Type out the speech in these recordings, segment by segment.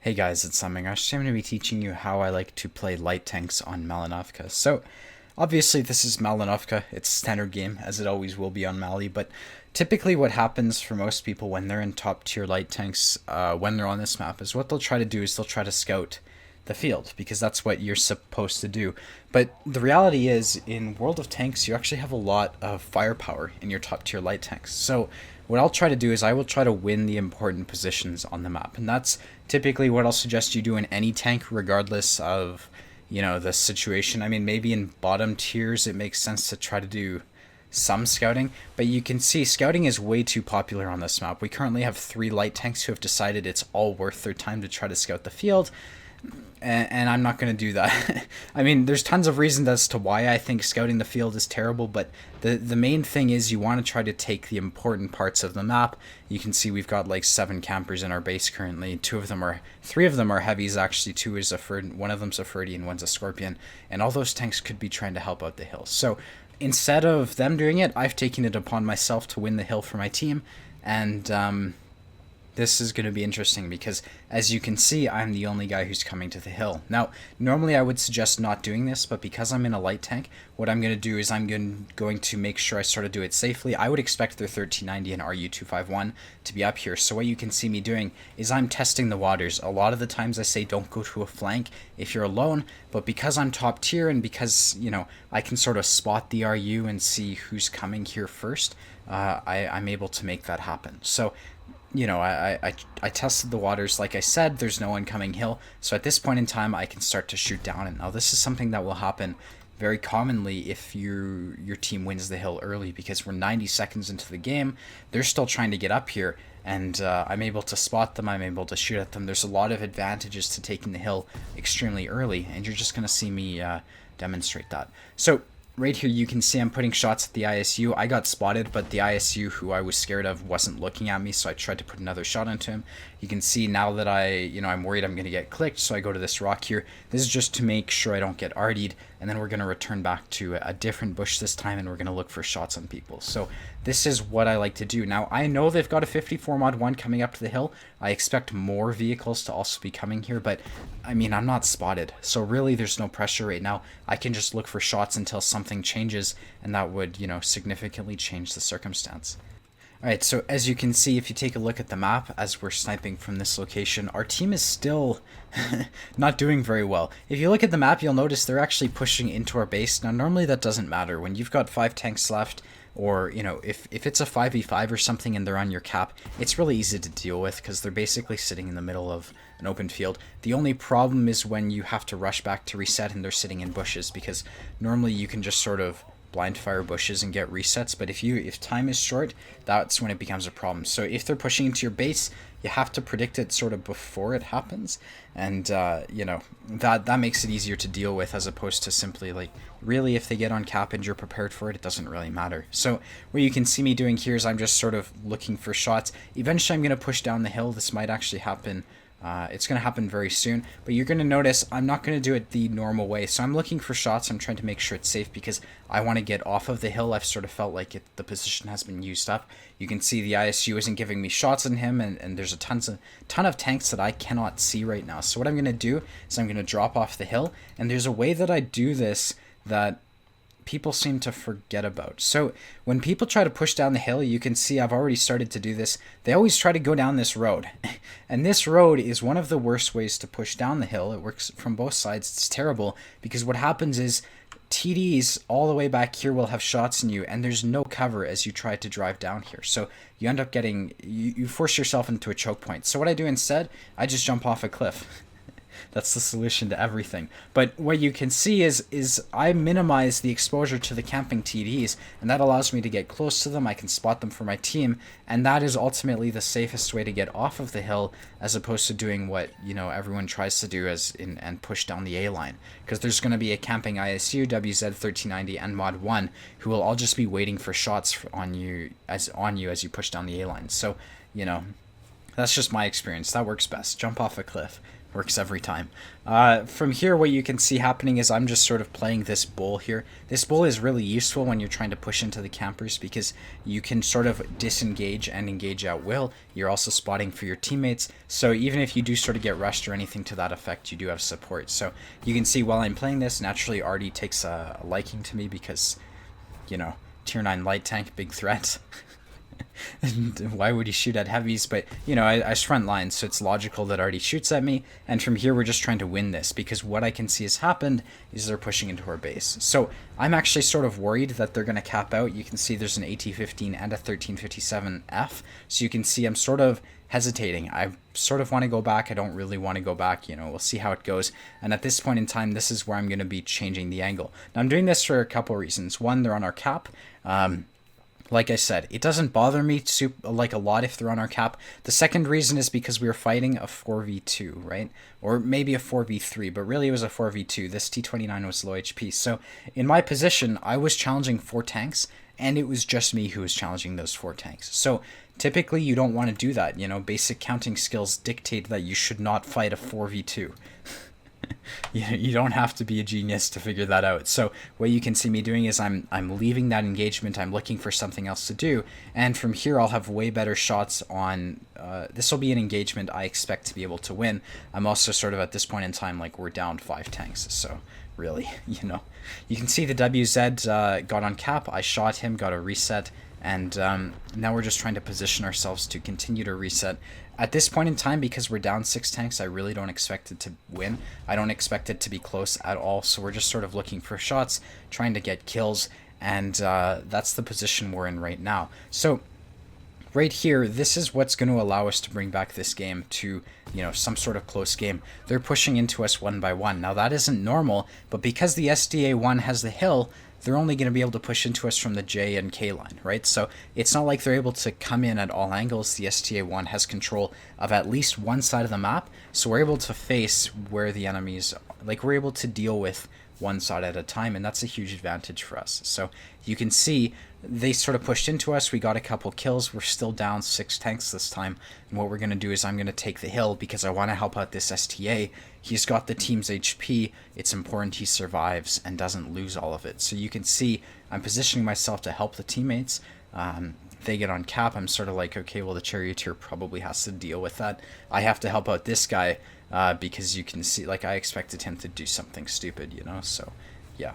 Hey guys, it's lemmingrush. Today I'm going to be teaching you how I like to play light tanks on Malinovka. So, obviously this is Malinovka. It's standard game, as it always will be on Mali, but typically what happens for most people when they're in top tier light tanks, when they're on this map, is what they'll try to do is they'll try to scout the field, because that's what you're supposed to do. But the reality is, in World of Tanks, you actually have a lot of firepower in your top tier light tanks. So what I'll try to do is I will try to win the important positions on the map. And that's typically what I'll suggest you do in any tank, regardless of, the situation. I mean, maybe in bottom tiers, it makes sense to try to do some scouting, but you can see scouting is way too popular on this map. We currently have 3 light tanks who have decided it's all worth their time to try to scout the field, and I'm not going to do that. I mean, there's tons of reasons as to why I think scouting the field is terrible, but the main thing is you want to try to take the important parts of the map. You can see we've got like 7 campers in our base currently. 3 of them are heavies actually. 2 is a Ferd, one of them's a Ferdy and one's a Scorpion, and all those tanks could be trying to help out the hill. So instead of them doing it, I've taken it upon myself to win the hill for my team, and this is going to be interesting because, as you can see, I'm the only guy who's coming to the hill. Now, normally I would suggest not doing this, but because I'm in a light tank, what I'm going to do is I'm going to make sure I sort of do it safely. I would expect their 1390 and RU251 to be up here, so what you can see me doing is I'm testing the waters. A lot of the times I say don't go to a flank if you're alone, but because I'm top tier and because, I can sort of spot the RU and see who's coming here first, I'm able to make that happen. So I tested the waters. Like I said, there's no oncoming hill, so at this point in time I can start to shoot down. And now this is something that will happen very commonly if your team wins the hill early, because we're 90 seconds into the game, they're still trying to get up here, and I'm able to spot them, I'm able to shoot at them. There's a lot of advantages to taking the hill extremely early, and you're just going to see me demonstrate that. So right here you can see I'm putting shots at the ISU. I got spotted, but the ISU who I was scared of wasn't looking at me, so I tried to put another shot into him. You can see now that I'm worried I'm going to get clicked, so I go to this rock here. This is just to make sure I don't get RD'd, and then we're going to return back to a different bush this time, and we're going to look for shots on people. So this is what I like to do. Now, I know they've got a 54 mod 1 coming up to the hill. I expect more vehicles to also be coming here, but I mean, I'm not spotted, so really there's no pressure right now. I can just look for shots until something changes, and that would, significantly change the circumstance. Alright, so as you can see, if you take a look at the map as we're sniping from this location, our team is still not doing very well. If you look at the map, you'll notice they're actually pushing into our base. Now, normally that doesn't matter. When you've got 5 tanks left, or, if it's a 5v5 or something and they're on your cap, it's really easy to deal with because they're basically sitting in the middle of an open field. The only problem is when you have to rush back to reset and they're sitting in bushes, because normally you can just sort of blind fire bushes and get resets, but if time is short, that's when it becomes a problem. So if they're pushing into your base, you have to predict it sort of before it happens, and that makes it easier to deal with, as opposed to simply really if they get on cap and you're prepared for it, it doesn't really matter. So what you can see me doing here is I'm just sort of looking for shots. Eventually I'm going to push down the hill. This might actually happen. It's going to happen very soon, but you're going to notice I'm not going to do it the normal way. So I'm looking for shots. I'm trying to make sure it's safe because I want to get off of the hill. I've sort of felt like the position has been used up. You can see the ISU isn't giving me shots on him, and there's a ton of tanks that I cannot see right now. So what I'm going to do is I'm going to drop off the hill, and there's a way that I do this that people seem to forget about. So when people try to push down the hill, you can see I've already started to do this. They always try to go down this road. And this road is one of the worst ways to push down the hill. It works from both sides. It's terrible because what happens is TDs all the way back here will have shots in you, and there's no cover as you try to drive down here. So you end up getting, you force yourself into a choke point. So what I do instead, I just jump off a cliff. That's the solution to everything. But what you can see is I minimize the exposure to the camping TDs, and that allows me to get close to them. I can spot them for my team, and that is ultimately the safest way to get off of the hill, as opposed to doing what everyone tries to do and push down the A line, because there's going to be a camping ISU, WZ1390, and Mod 1 who will all just be waiting for shots on you as you push down the A line. So that's just my experience. That works best. Jump off a cliff. Works every time. From here, what you can see happening is I'm just sort of playing this bull here. This bull is really useful when you're trying to push into the campers because you can sort of disengage and engage at will. You're also spotting for your teammates, so even if you do sort of get rushed or anything to that effect, you do have support. So you can see while I'm playing this, naturally Artie takes a liking to me because, you know, tier 9 light tank, big threat. And why would he shoot at heavies? But, you know, I front line, so it's logical that Artie shoots at me. And from here, we're just trying to win this, because what I can see has happened is they're pushing into our base. So I'm actually sort of worried that they're going to cap out. You can see there's an AT-15 and a 1357F. So you can see I'm sort of hesitating. I sort of want to go back. I don't really want to go back. You know, we'll see how it goes. And at this point in time, this is where I'm going to be changing the angle. Now, I'm doing this for a couple reasons. One, they're on our cap. Like I said, it doesn't bother me like a lot if they're on our cap. The second reason is because we were fighting a 4v2, right? Or maybe a 4v3, but really it was a 4v2. This T-29 was low HP. So in my position, I was challenging 4 tanks, and it was just me who was challenging those 4 tanks. So typically you don't want to do that. You know, basic counting skills dictate that you should not fight a 4v2. You don't have to be a genius to figure that out. So what you can see me doing is I'm leaving that engagement. I'm looking for something else to do, and from here I'll have way better shots on. This will be an engagement I expect to be able to win. I'm also sort of at this point in time like we're down 5 tanks, so really, you know, you can see the WZ got on cap. I shot him, got a reset, and now we're just trying to position ourselves to continue to reset. At this point in time, because we're down 6 tanks, I really don't expect it to win. I don't expect it to be close at all, so we're just sort of looking for shots, trying to get kills, and that's the position we're in right now. So right here, this is what's going to allow us to bring back this game to, you know, some sort of close game. They're pushing into us one by one. Now, that isn't normal, but because the SDA-1 has the hill, they're only going to be able to push into us from the J and K line, right? So it's not like they're able to come in at all angles. The STA-1 has control of at least one side of the map, so we're able to face where the enemies, like we're able to deal with one side at a time, and that's a huge advantage for us. So you can see they sort of pushed into us. We got a couple kills. We're still down 6 tanks this time, and what we're going to do is I'm going to take the hill because I want to help out this STA. He's got the team's HP. It's important he survives and doesn't lose all of it. So you can see I'm positioning myself to help the teammates. They get on cap. I'm sort of like, okay, well, the charioteer probably has to deal with that. I have to help out this guy because you can see, like, I expected him to do something stupid, you know? So, yeah.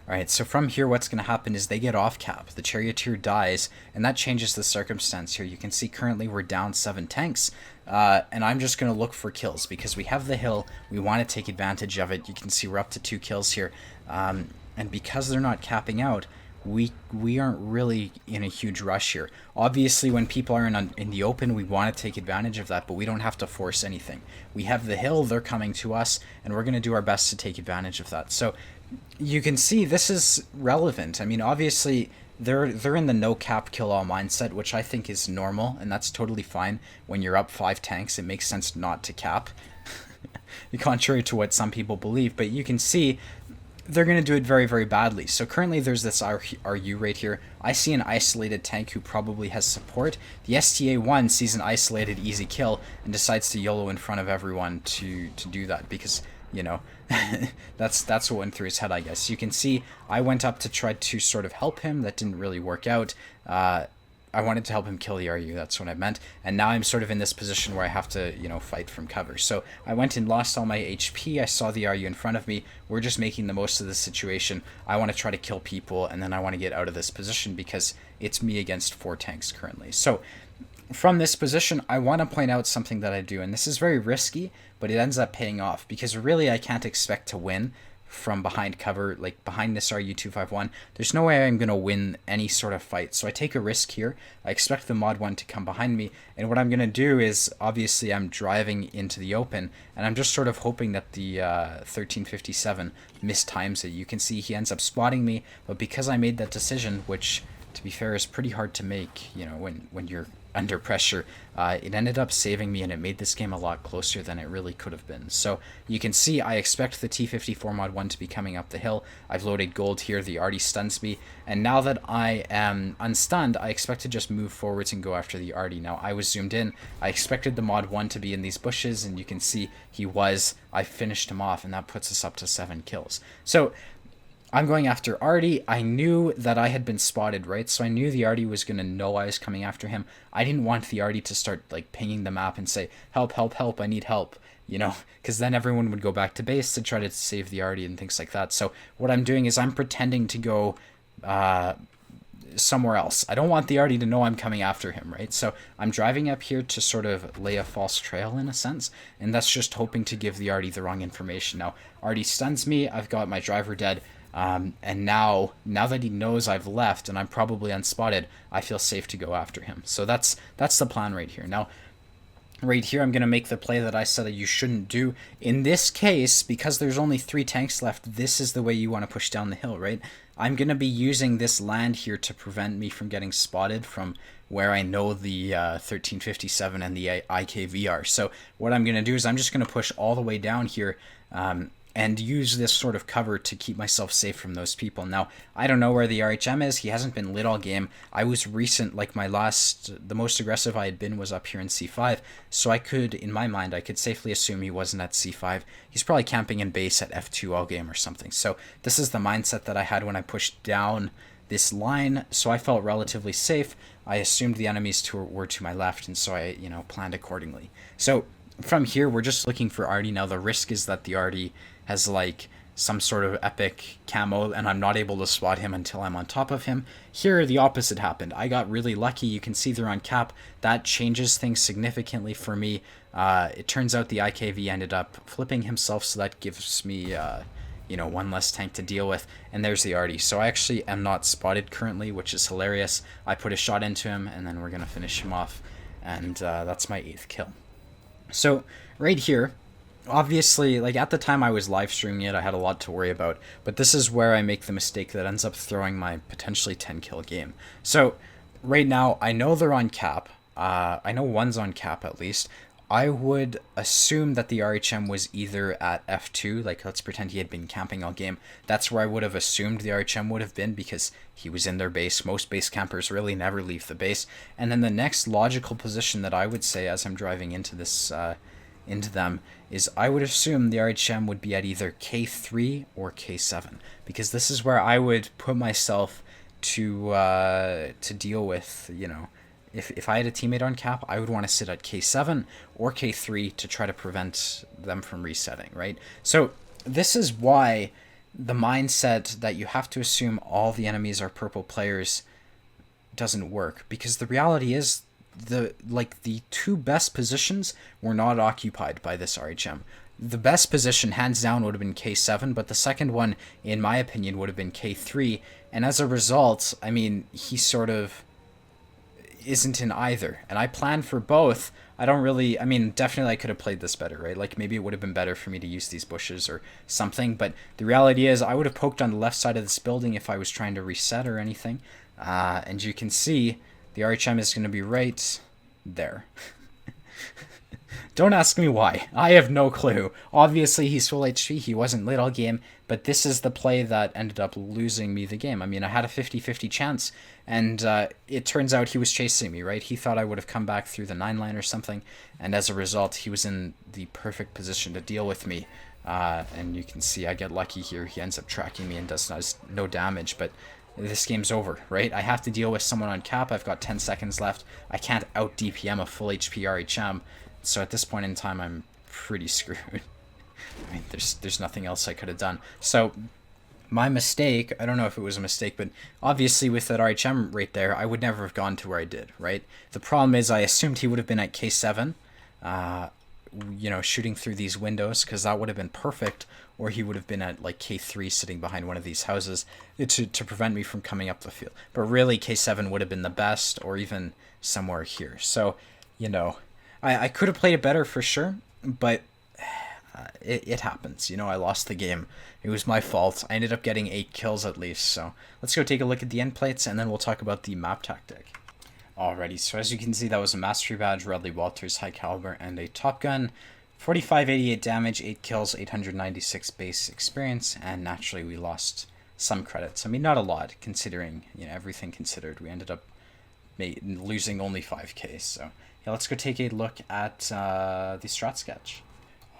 Alright, so from here what's going to happen is they get off cap, the charioteer dies, and that changes the circumstance here. You can see currently we're down 7 tanks, and I'm just going to look for kills because we have the hill, we want to take advantage of it. You can see we're up to 2 kills here, and because they're not capping out, we aren't really in a huge rush here. Obviously, when people are in the open, we want to take advantage of that, but we don't have to force anything. We have the hill, they're coming to us, and we're going to do our best to take advantage of that. So you can see this is relevant. I mean, obviously, they're in the no cap kill all mindset, which I think is normal, and that's totally fine. When you're up 5 tanks, it makes sense not to cap, contrary to what some people believe. But you can see they're going to do it very, very badly. So currently there's this RU right here. I see an isolated tank who probably has support. The STA-1 sees an isolated easy kill and decides to YOLO in front of everyone to do that because, you know, that's what went through his head, I guess. You can see I went up to try to sort of help him. That didn't really work out. I wanted to help him kill the RU, that's what I meant. And now I'm sort of in this position where I have to, you know, fight from cover. So I went and lost all my HP. I saw the RU in front of me. We're just making the most of the situation. I want to try to kill people, and then I want to get out of this position because it's me against 4 tanks currently. So from this position, I want to point out something that I do, and this is very risky, but it ends up paying off because really I can't expect to win from behind cover, like behind this RU-251. There's no way I'm going to win any sort of fight, so I take a risk here. I expect the Mod 1 to come behind me, and what I'm going to do is, obviously I'm driving into the open, and I'm just sort of hoping that the 1357 mistimes it. You can see he ends up spotting me, but because I made that decision, which, to be fair, is pretty hard to make, you know, when you're under pressure, it ended up saving me, and it made this game a lot closer than it really could have been. So you can see I expect the T-54 Mod 1 to be coming up the hill. I've loaded gold here, the arty stuns me, and now that I am unstunned, I expect to just move forwards and go after the arty. Now I was zoomed in, I expected the Mod 1 to be in these bushes, and you can see he was. I finished him off, and that puts us up to 7 kills. So I'm going after Artie. I knew that I had been spotted, right? So I knew the Artie was going to know I was coming after him. I didn't want the Artie to start like pinging the map and say, help, help, help, I need help, you know, because then everyone would go back to base to try to save the Artie and things like that. So what I'm doing is I'm pretending to go somewhere else. I don't want the Artie to know I'm coming after him, right? So I'm driving up here to sort of lay a false trail in a sense, and that's just hoping to give the Artie the wrong information. Now, Artie stuns me, I've got my driver dead, and now that he knows I've left and I'm probably unspotted, I feel safe to go after him. So that's the plan right here. Now, right here, I'm going to make the play that I said that you shouldn't do. In this case, because there's only 3 tanks left, this is the way you want to push down the hill, right? I'm going to be using this land here to prevent me from getting spotted from where I know the 1357 and the IKV are. So what I'm going to do is I'm just going to push all the way down here, and use this sort of cover to keep myself safe from those people. Now, I don't know where the RHM is. He hasn't been lit all game. I was recent, like the most aggressive I had been was up here in C5, so I could, in my mind, I could safely assume he wasn't at C5. He's probably camping in base at F2 all game or something. So this is the mindset that I had when I pushed down this line, so I felt relatively safe. I assumed the enemies were to my left, and so I, planned accordingly. So from here, we're just looking for Artie. Now, the risk is that the Artie has like some sort of epic camo and I'm not able to spot him until I'm on top of him. Here, the opposite happened. I got really lucky. You can see they're on cap. That changes things significantly for me. It turns out the IKV ended up flipping himself, so that gives me, one less tank to deal with. And there's the Artie. So I actually am not spotted currently, which is hilarious. I put a shot into him, and then we're going to finish him off. And that's my 8th kill. So right here, obviously, like at the time I was live streaming it, I had a lot to worry about, but this is where I make the mistake that ends up throwing my potentially 10 kill game. So right now, I know they're on cap. I know one's on cap at least. I would assume that the RHM was either at F2, like let's pretend he had been camping all game. That's where I would have assumed the RHM would have been because he was in their base. Most base campers really never leave the base. And then the next logical position that I would say as I'm driving into this, into them, is I would assume the RHM would be at either K3 or K7, because this is where I would put myself to deal with, if I had a teammate on cap, I would want to sit at K7 or K3 to try to prevent them from resetting, right? So this is why the mindset that you have to assume all the enemies are purple players doesn't work, because the reality is the 2 best positions were not occupied by this RHM. The best position, hands down, would have been K7, but the second one, in my opinion, would have been K3, and as a result, I mean, he sort of isn't in either, and I planned for both. Definitely I could have played this better, right? Like, maybe it would have been better for me to use these bushes or something, but the reality is I would have poked on the left side of this building if I was trying to reset or anything, and you can see the RHM is going to be right there. Don't ask me why. I have no clue. Obviously, he's full HP. He wasn't lit all game, but this is the play that ended up losing me the game. I mean, I had a 50-50 chance, and it turns out he was chasing me, right? He thought I would have come back through the 9-line or something, and as a result, he was in the perfect position to deal with me. And you can see I get lucky here. He ends up tracking me and does no damage, but this game's over, right? I have to deal with someone on cap. I've got 10 seconds left. I can't out DPM a full HP RHM. So at this point in time, I'm pretty screwed. I mean, there's nothing else I could have done. So my mistake, I don't know if it was a mistake, but obviously with that RHM right there, I would never have gone to where I did, right? The problem is I assumed he would have been at K7, shooting through these windows, because that would have been perfect, or he would have been at like K3 sitting behind one of these houses to prevent me from coming up the field. But really, K7 would have been the best, or even somewhere here. So, I could have played it better for sure, but it happens. I lost the game. It was my fault. I ended up getting 8 kills at least. So let's go take a look at the end plates, and then we'll talk about the map tactic. Alrighty, so as you can see, that was a Mastery Badge, Radley Walters, High Caliber, and a Top Gun. 4588 damage, 8 kills, 896 base experience, and naturally we lost some credits. I mean, not a lot, considering, everything considered. We ended up losing only 5k, so yeah, let's go take a look at the strat sketch.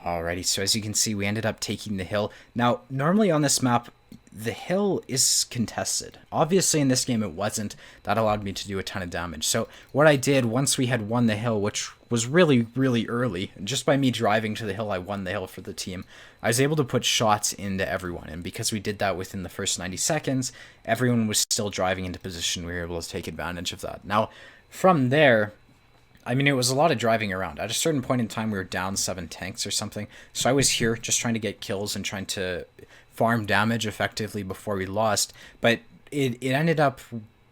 Alrighty, so as you can see, we ended up taking the hill. Now, normally on this map, the hill is contested. Obviously, in this game, it wasn't. That allowed me to do a ton of damage. So what I did, once we had won the hill, which was really, really early, just by me driving to the hill, I won the hill for the team. I was able to put shots into everyone, and because we did that within the first 90 seconds, everyone was still driving into position. We were able to take advantage of that. Now, from there, I mean, it was a lot of driving around. At a certain point in time, we were down 7 tanks or something. So I was here just trying to get kills and trying to farm damage effectively before we lost. But it ended up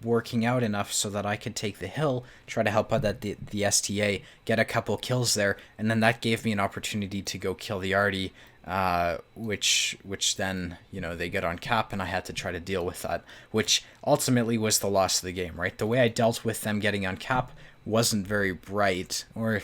working out enough so that I could take the hill, try to help out the STA, get a couple kills there, and then that gave me an opportunity to go kill the Arty, which then, they get on cap, and I had to try to deal with that, which ultimately was the loss of the game, right? The way I dealt with them getting on cap wasn't very bright, or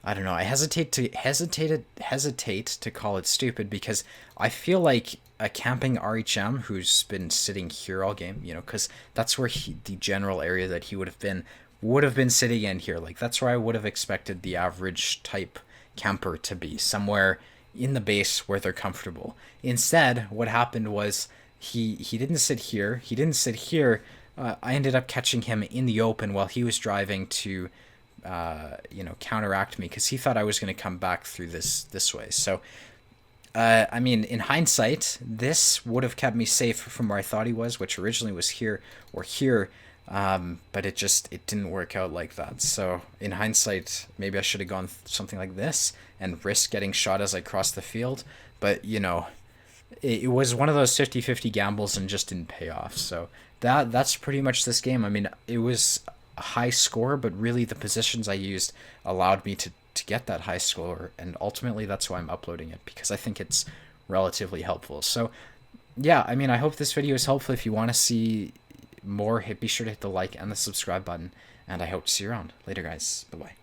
I don't know. I hesitate to call it stupid, because I feel like a camping RHM who's been sitting here all game, because that's where the general area that he would have been sitting in here. Like, that's where I would have expected the average type camper to be, somewhere in the base where they're comfortable. Instead, what happened was he didn't sit here. He didn't sit here. I ended up catching him in the open while he was driving to, counteract me, because he thought I was going to come back through this way. So, I mean, in hindsight, this would have kept me safe from where I thought he was, which originally was here or here, but it didn't work out like that. So, in hindsight, maybe I should have gone something like this and risk getting shot as I crossed the field, but, it was one of those 50-50 gambles and just didn't pay off. So that's pretty much this game. I mean, it was a high score, but really the positions I used allowed me to get that high score, and ultimately that's why I'm uploading it, because I think it's relatively helpful. So yeah, I mean, I hope this video is helpful. If you want to see more, be sure to hit the like and the subscribe button, and I hope to see you around. Later, guys. Bye-bye.